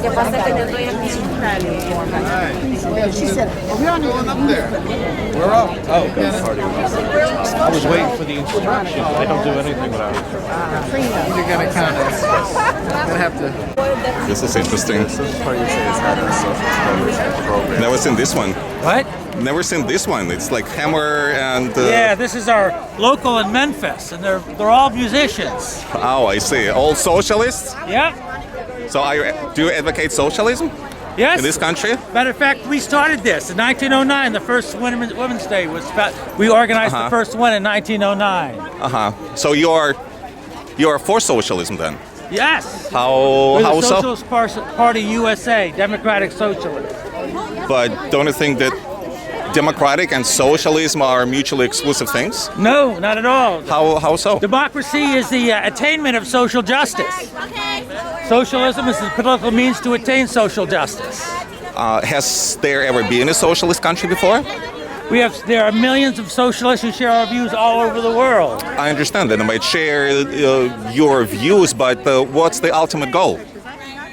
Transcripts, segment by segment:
que pasa es que yo estoy aquí en Australia. She said, we're on up there. We're up. Oh, I was waiting for the instructions. I don't do anything without it. You're gonna kind of gonna have to. This is interesting. Social Party has had a social program. Never seen this one. What? Never seen this one. It's like hammer and. Yeah, this is our local in Memphis, and they're all musicians. Oh, I see. All socialists. Yeah. So, do you advocate socialism? Yes. In this country? Matter of fact, we started this in 1909. The first Women's Day was. We organized the first one in 1909. So you are for socialism then? Yes. How We're how the so? Socialist Party USA, Democratic Socialist. But don't you think that democratic and socialism are mutually exclusive things? No, not at all. How so? Democracy is the attainment of social justice. Socialism is the political means to attain social justice. Has there ever been a socialist country before? There are millions of socialists who share our views all over the world. I understand that. I might share your views, but what's the ultimate goal?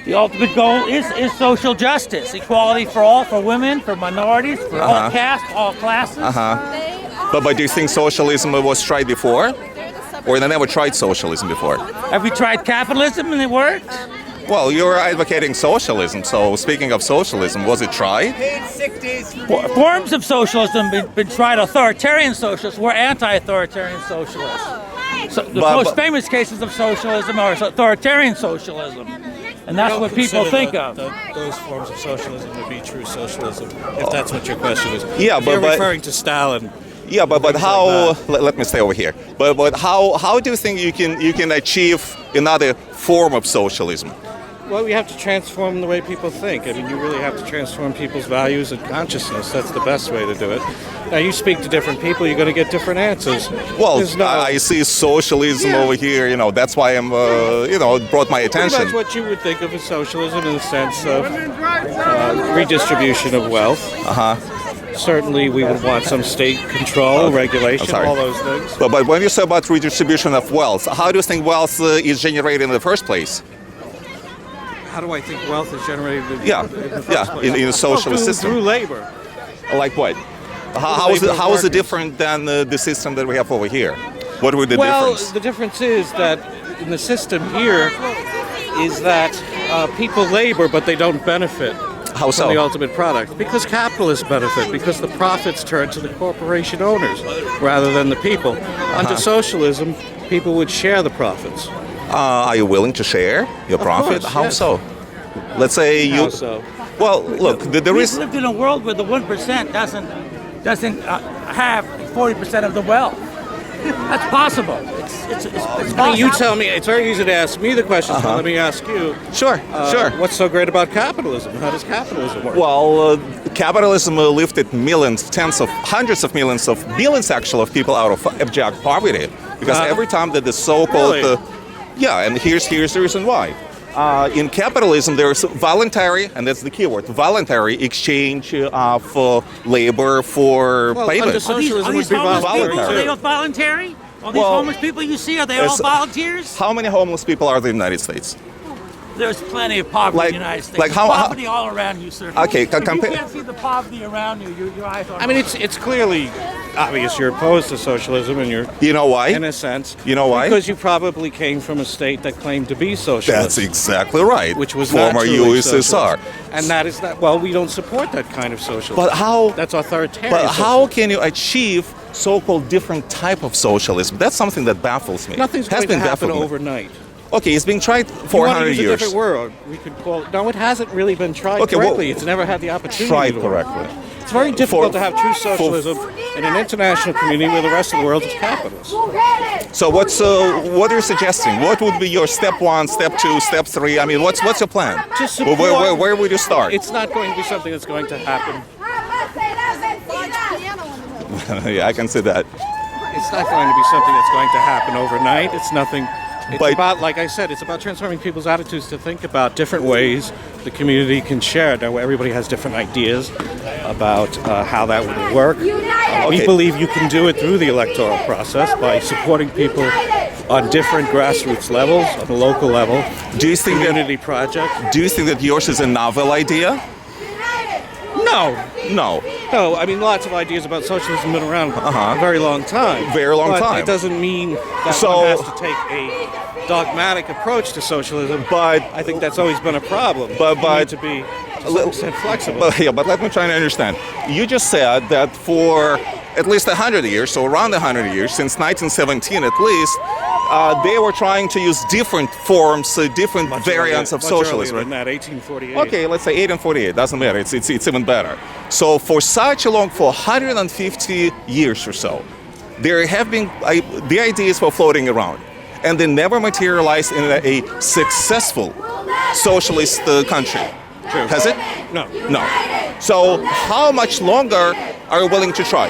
The ultimate goal is social justice, equality for all, for women, for minorities, for all castes, all classes. But do you think socialism was tried before? Or they never tried socialism before? Have we tried capitalism and it worked? Well, you're advocating socialism, so speaking of socialism, was it tried? Forms of socialism have been tried. Authoritarian socialists, we're anti-authoritarian socialists. So the most famous cases of socialism are authoritarian socialism. And that's what people think of. Those forms of socialism would be true socialism, if that's what your question is. Yeah, you're referring to Stalin. Yeah, but how? Let me stay over here. But how do you think you can achieve another form of socialism? Well, we have to transform the way people think. I mean, you really have to transform people's values and consciousness. That's the best way to do it. Now, you speak to different people, you're going to get different answers. Well, I see socialism over here. That's why I'm, it brought my attention. That's what you would think of as socialism in the sense of redistribution of wealth. Certainly, we would want some state control, regulation, all those things. But when you say about redistribution of wealth, how do you think wealth is generated in the first place? How do I think wealth is generated in the first place? In a socialist system. Through labor. Like what? How is it different than the system that we have over here? What would the difference? Well, the difference is that in the system here is that people labor, but they don't benefit. How so? From the ultimate product. Because capitalists benefit, because the profits turn to the corporation owners rather than the people. Under socialism, people would share the profits. Are you willing to share your profit? Course, How yes. so? Let's say you. How so? Well, look, there is. We've lived in a world where the 1% doesn't have 40% of the wealth. That's possible. It's possible. I mean, you tell me. It's very easy to ask me the question. So let me ask you. Sure. What's so great about capitalism? How does capitalism work? Well, capitalism lifted millions, hundreds of millions of billions, actually, of people out of abject poverty. Because every time that the so-called, Really? And here's the reason why. In capitalism, there's voluntary, and that's the key word, voluntary exchange of labor for payment. Under socialism would be voluntary. Are they all voluntary? All these homeless people you see, are they all volunteers? How many homeless people are there in the United States? There's plenty of poverty in the United States. Like poverty all around you, sir. Okay, If you can't see the poverty around you, your eyes are. I mean, it's clearly obvious you're opposed to socialism, and you're. You know why? In a sense. You know why? Because you probably came from a state that claimed to be socialist. That's exactly right. Which was former not truly USSR. socialist. And that is not. Well, we don't support that kind of socialism. But how? That's authoritarian. But how can you achieve so-called different type of socialism? That's something that baffles me. Nothing's Has going been to happen baffling me. overnight. Okay, it's been tried You want 400 to use years. a different word. We could call it. No, it hasn't really been tried Okay, well, correctly. It's never had the opportunity Tried to work. correctly. It's very difficult to have true socialism in an international community where the rest of the world is capitalist. So what are you suggesting? What would be your step 1, step 2, step 3? I mean, what's your plan? To support, where would you start? It's not going to be something that's going to happen. Yeah, I can see that. It's not going to be something that's going to happen overnight. It's nothing. It's about, like I said, it's about transforming people's attitudes to think about different ways the community can share. Now, everybody has different ideas about how that would work. We believe you can do it through the electoral process by supporting people on different grassroots levels, on the local level, Do you think community projects. Do you think that yours is a novel idea? No, No. no. I mean, lots of ideas about socialism have been around a very long time. Very long but time. It doesn't mean that So- one has to take a dogmatic approach to socialism. But I think that's always been a problem. But- You need to be to some extent flexible. But let me try to understand. You just said that for at least 100 years, so around 100 years, since 1917 at least, they were trying to use different forms, different variants of socialism. Much earlier than that, 1848. Okay, let's say 1848. Doesn't matter. It's even better. So for such a long, for 150 years or so, there have been the ideas were floating around, and they never materialized in a successful socialist country. True. Has it? No. No. So how much longer are you willing to try?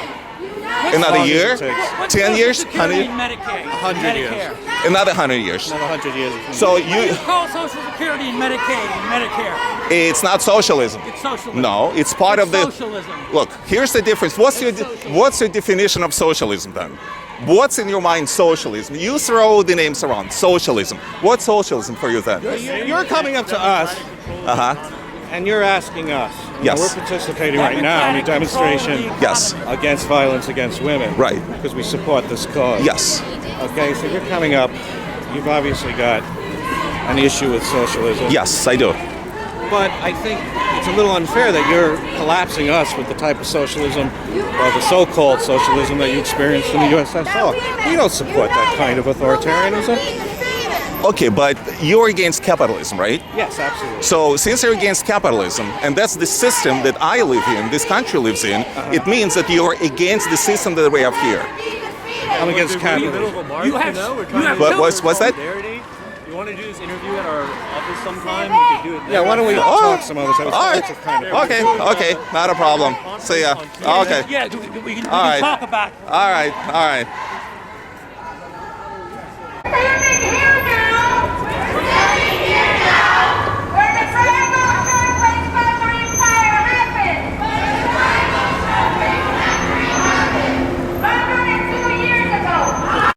Another long as year? it takes. What's 10 Social years? Security 100? and Medicaid? 100 years. Medicare. Another 100 years. Another 100 years. So you, It's called Social Security and Medicaid and Medicare. it's not socialism. It's socialism. No, it's part of the. Socialism. Look, here's the difference. What's your definition of socialism then? What's in your mind socialism? You throw the names around. Socialism. What's socialism for you then? You're coming up to us, and you're asking us. Yes. We're participating right now in a demonstration Yes. against violence against women. Right. Because we support this cause. Yes. Okay, so you're coming up. You've obviously got an issue with socialism. Yes, I do. But I think it's a little unfair that you're collapsing us with the type of socialism, or the so-called socialism that you experienced in the USSR. We don't support that kind of authoritarianism. Okay, but you're against capitalism, right? Yes, absolutely. So since you're against capitalism, and that's the system that I live in, this country lives in, it means that you're against the system that we have here. I'm against capitalism. You have What's that? You want to do this interview at our office sometime? We could do it there. Yeah, why don't we talk some other time? All right. It's kind of- Okay, not a problem. See ya. Okay. Yeah, we can All right. talk about. All right.